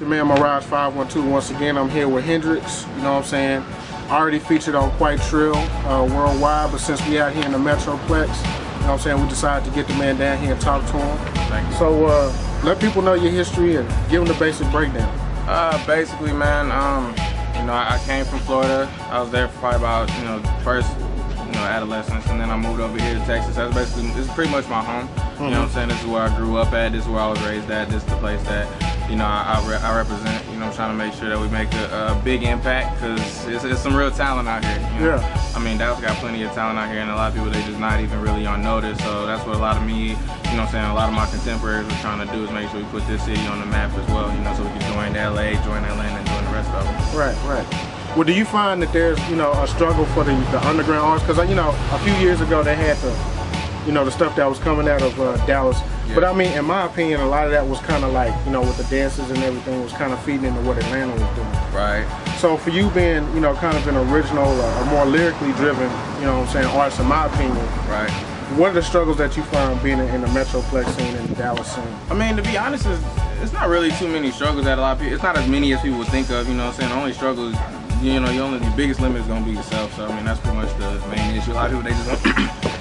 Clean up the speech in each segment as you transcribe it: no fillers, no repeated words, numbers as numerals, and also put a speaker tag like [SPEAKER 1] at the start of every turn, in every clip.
[SPEAKER 1] your man Mirage 512 once again. I'm here with Hyndrix, you know what I'm saying? Already featured on Quitetrill worldwide, but since we out here in the metroplex, you know what I'm saying, we decided to get the man down here and talk to him.
[SPEAKER 2] Thank you.
[SPEAKER 1] So let people know your history and give them the basic breakdown.
[SPEAKER 2] Basically, man, you know, I came from Florida. I was there for probably about, first, adolescence, and then I moved over here to Texas. That's basically, this is pretty much my home. You know what I'm saying? This is where I grew up at. This is where I was raised at. This is the place that, I represent. You know, I'm trying to make sure that we make a big impact, because it's some real talent out here. You know?
[SPEAKER 1] Yeah.
[SPEAKER 2] I mean, Dallas got plenty of talent out here, and a lot of people, they just not even really on notice. So that's what a lot of me, you know what I'm saying, a lot of my contemporaries are trying to do, is make sure we put this city on the map as well, you know, so we can join LA, join Atlanta, and join the rest of them.
[SPEAKER 1] Right, right. Well, do you find that there's, a struggle for the underground artists? Because, a few years ago they had the stuff that was coming out of Dallas. Yeah. But I mean, in my opinion, a lot of that was kind of like, with the dances and everything, was kind of feeding into what Atlanta was doing.
[SPEAKER 2] Right.
[SPEAKER 1] So for you being, kind of an original or more lyrically driven, artist, in my opinion.
[SPEAKER 2] Right.
[SPEAKER 1] What are the struggles that you find being in the metroplex scene and the Dallas scene?
[SPEAKER 2] I mean, to be honest, it's not really too many struggles that a lot of people, it's not as many as people would think of, you know what I'm saying? The only struggle is, the biggest limit is going to be yourself. So I mean, that's pretty much the main issue. A lot of people,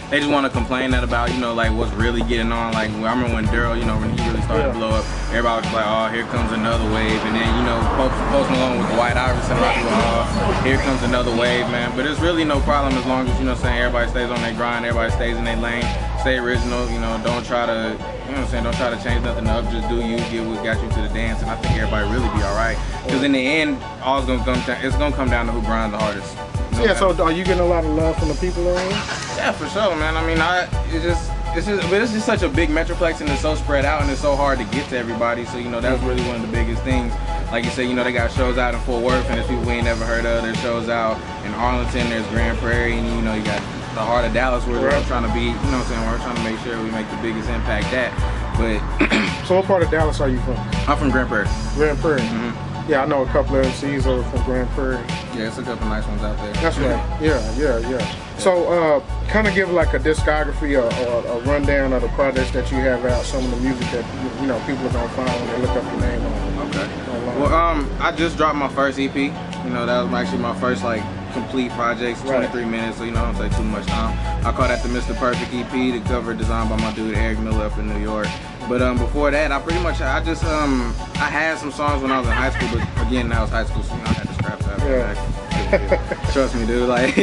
[SPEAKER 2] they just want to complain that about, like what's really getting on. Like, I remember when Daryl, when he really started to blow up, everybody was like, oh, here comes another wave. And then, Post Malone with the White Iverson, a lot of people, oh, here comes another wave, man. But it's really no problem as long as, everybody stays on their grind, everybody stays in their lane, stay original, don't try to, don't try to change nothing up, just do you, get what got you to the dance, and I think everybody really be all right. Because in the end, it's gonna come down to who grinds the hardest.
[SPEAKER 1] Yeah, so are you getting a lot of love from the people around here?
[SPEAKER 2] Yeah, for sure, man. I mean, it's just such a big metroplex, and it's so spread out, and it's so hard to get to everybody. So that's really one of the biggest things. Like you said, they got shows out in Fort Worth, and there's people we ain't never heard of. There's shows out in Arlington. There's Grand Prairie, and you got the heart of Dallas, where we're trying to be. We're trying to make sure we make the biggest impact at. But
[SPEAKER 1] so, what part of Dallas are you from?
[SPEAKER 2] I'm from Grand Prairie.
[SPEAKER 1] Grand Prairie. Yeah, I know a couple of MCs over from Grand Prairie.
[SPEAKER 2] Yeah, it's a couple nice ones out there.
[SPEAKER 1] That's right. Yeah. So, kind of give like a discography or a rundown of the projects that you have out, some of the music that people are gonna find when they look up your name on.
[SPEAKER 2] Okay. Well, I just dropped my first EP. That was actually my first complete project. 23 minutes, so I don't take too much time. I call that the Mr. Perfect EP. The cover designed by my dude Eric Miller up in New York. But before that, I had some songs when I was in high school, but again, that was high school, so I had to scrap that. Yeah. Trust me, dude. Like,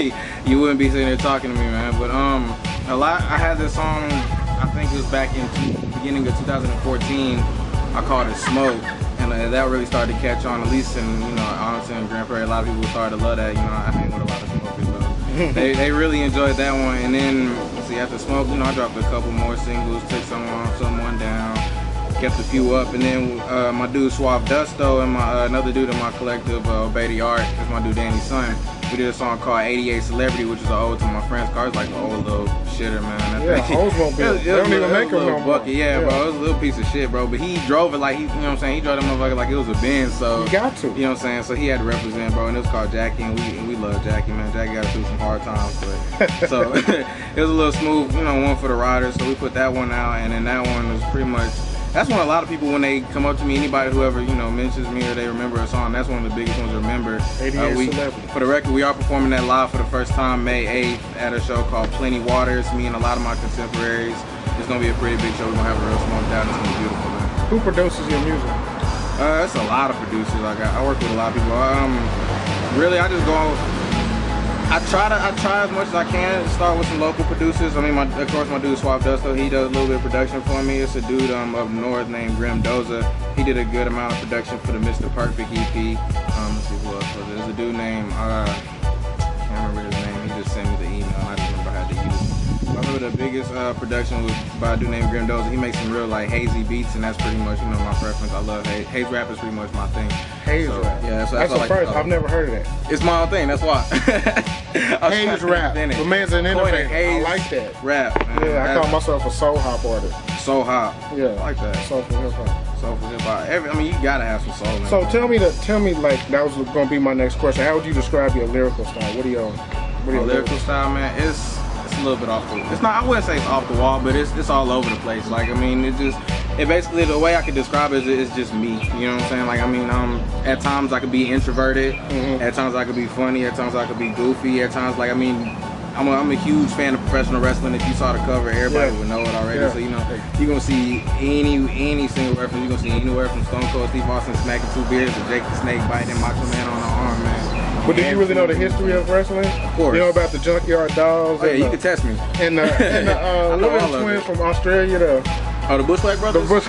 [SPEAKER 2] you wouldn't be sitting there talking to me, man. But I had this song. I think it was back in the beginning of 2014. I called it Smoke, and that really started to catch on. At least in honestly in Grand Prairie, a lot of people started to love that. I hang with a lot of smokers, so they really enjoyed that one. And then after Smoke, I dropped a couple more singles, took someone down, kept a few up, and then my dude Suave Dusto and another dude in my collective, O.B.A Art, is my dude Danny's son. We did a song called 88 Celebrity, which is an ode to my friend's car. It's like an old little shitter, man.
[SPEAKER 1] They don't even make them no more.
[SPEAKER 2] Yeah, bro, it was a little piece of shit, bro. But he drove it like he drove that motherfucker like it was a Benz. So
[SPEAKER 1] you got to.
[SPEAKER 2] You know what I'm saying? So he had to represent, bro. And it was called Jackie, and we love Jackie, man. Jackie got through some hard times, but so it was a little smooth, one for the riders. So we put that one out, and then that one was pretty much. That's when a lot of people, when they come up to me, anybody whoever mentions me or they remember a song, that's one of the biggest ones to remember.
[SPEAKER 1] 88 Celebrity.
[SPEAKER 2] For the record, we are performing that live for the first time May 8th at a show called Plenty Waters. Me and a lot of my contemporaries. It's gonna be a pretty big show. We're gonna have a real smoked out. It's gonna be beautiful, man.
[SPEAKER 1] Who produces your music?
[SPEAKER 2] It's a lot of producers. I work with a lot of people. Really, I just go. I try as much as I can to start with some local producers. I mean, of course, my dude Suave Dusto, he does a little bit of production for me. It's a dude up north named Grim Doza. He did a good amount of production for the Mr. Perfect EP. Let's see who else was it. There's a dude named, I can't remember his name. He just sent me the email and I just remember I had to use it. I remember the biggest production was by a dude named Grim Doza. He makes some real hazy beats, and that's pretty much my preference. I love haze. Haze rap is pretty much my thing.
[SPEAKER 1] Haze rap.
[SPEAKER 2] Yeah, so
[SPEAKER 1] that's the first. I've never heard of that.
[SPEAKER 2] It's my own thing. That's why.
[SPEAKER 1] Haze rap. The man's an innovator. I like that.
[SPEAKER 2] Rap. Man.
[SPEAKER 1] Yeah, I call myself a soul hop artist.
[SPEAKER 2] Soul hop.
[SPEAKER 1] Yeah,
[SPEAKER 2] I like that.
[SPEAKER 1] Soulful hip hop.
[SPEAKER 2] Soulful hip hop. I mean, you gotta have some soul.
[SPEAKER 1] So tell me like that was gonna be my next question. How would you describe your lyrical style? What are your
[SPEAKER 2] lyrical style, man? It's a little bit off the. It's not. I wouldn't say it's off the wall, but it's all over the place. Like, I mean, it just basically, the way I could describe it is just me. You know what I'm saying? Like, I mean, at times I could be introverted. At times I could be funny. At times I could be goofy. At times, like, I mean, I'm a huge fan of professional wrestling. If you saw the cover, everybody would know it already. So, you know, you're going to see any single reference. You're going to see anywhere from Stone Cold Steve Austin smacking 2 beers to Jake the Snake biting Macho Man on the arm, man.
[SPEAKER 1] But did you really know the history of wrestling? Of course. You know about the Junkyard Dolls?
[SPEAKER 2] Oh, yeah, you can test me.
[SPEAKER 1] And the little twin from Australia, the
[SPEAKER 2] Bushwhack Brothers?
[SPEAKER 1] The Bush.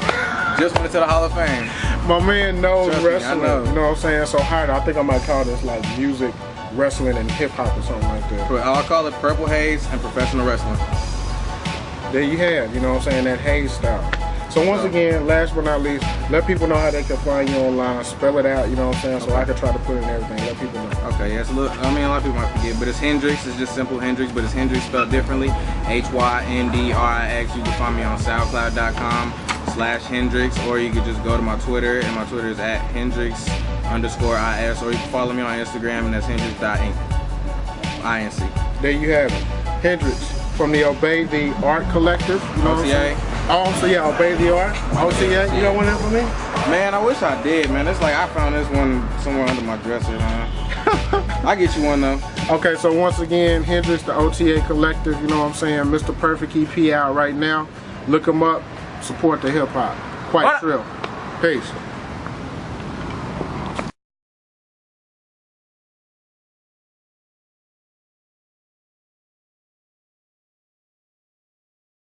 [SPEAKER 2] Just went into the Hall of Fame.
[SPEAKER 1] My man knows wrestling.
[SPEAKER 2] Know.
[SPEAKER 1] You know what I'm saying? So hard. I think I might call this like music, wrestling, and hip hop or something like that.
[SPEAKER 2] I'll call it Purple Haze and professional wrestling.
[SPEAKER 1] There you have, you know what I'm saying, that haze style. So once again, last but not least, let people know how they can find you online. Spell it out, you know what I'm saying, so I can try to put it in everything. Let people know. Okay, yes, look, I mean, a lot of people might forget, but it's Hyndrix. It's just simple Hyndrix, but it's Hyndrix spelled differently. Hyndrix. You can find me on SoundCloud.com/Hyndrix, or you can just go to my Twitter, and my Twitter is @Hyndrix_IS, or you can follow me on Instagram, and that's Hyndrix.inc. There you have it. Hyndrix from the O.B.A, the art collective. You know
[SPEAKER 2] O.T.A.
[SPEAKER 1] Oh, so yeah, O.B.A the art. O.T.A, you got one there for me?
[SPEAKER 2] Man, I wish I did, man. It's like I found this one somewhere under my dresser, man. I'll get you one though. Okay, so once again, Hyndrix, the O.T.A collective, you know what I'm saying? Mr. Perfect EP out right now. Look him up, support the hip hop. Quitetrill. Peace.